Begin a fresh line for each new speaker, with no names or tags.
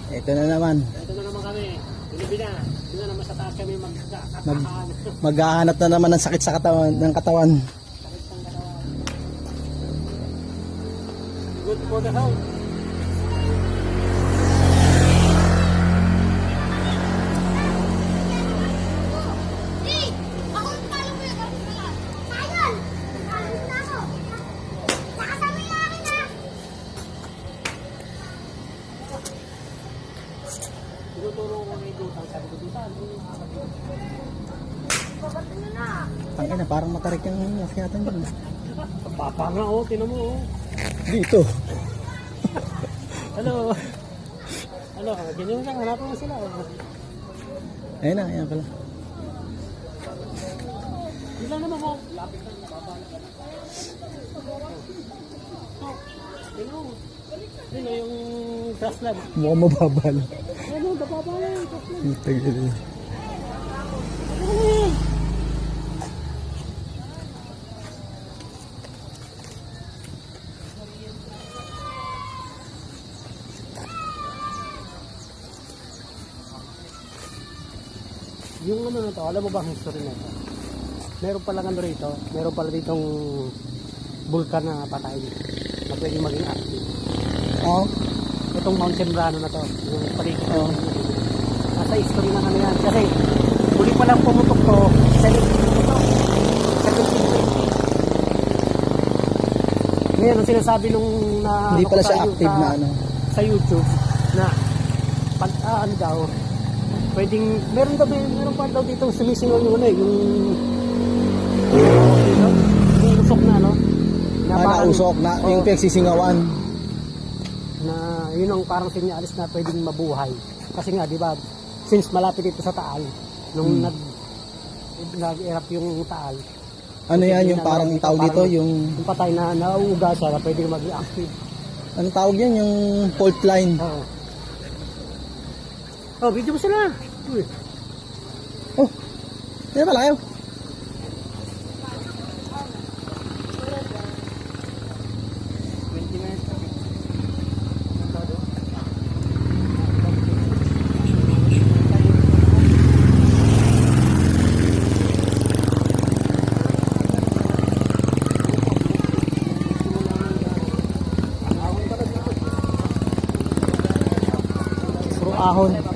Ito na naman.
Ito na naman kami. Binibina. Doon na naman sa taas kami
Maghahanap na naman ng sakit sa katawan, ng katawan.
Good for the health. Tinuturo ko ng idutang. Sabi ko dito,
Tangina, parang matarik yung akyatan dyan.
papa nga oh, tinan mo oh.
Dito.
Hello. Hello, ganyan lang, hanapin mo sila.
Ayun na, ayan pala.
Yun lang naman mo. Lapit lang, nababala ka na. Hello. Yun na yung grassland.
Mukhang mababala.
Ano, nababala yung grassland.
Tagal.
Yung ano na to, alam mo ba ang history na ito? Meron palang ano rito, meron pala ditong vulkan na patay na pwede maging active.
Oo.
Itong Mount Sembrano na to, yung paligid ko. Nasa history na ano yan. Kasi huli palang pumutok to, sa ngayon, ang sinasabi nung na
Hindi pala siya active na ano.
sa YouTube na ano daw, pwedeng meron pa daw dito sumisingaw yung ano yung usok na ano na parang,
Nausok na yung pagsisingawan.
na yun ang parang sinyalis na pwedeng mabuhay kasi nga di ba since malapit ito sa Taal nung nag-erap yung Taal,
Ano yan, yung parang tawag dito, yung
patay na nauuga siya na pwedeng maging active.
anong tawag yan, yung fault line.
Oo. Oh, video mo sila. Uy.
Oh, hindi pala kayo. Puro ahon.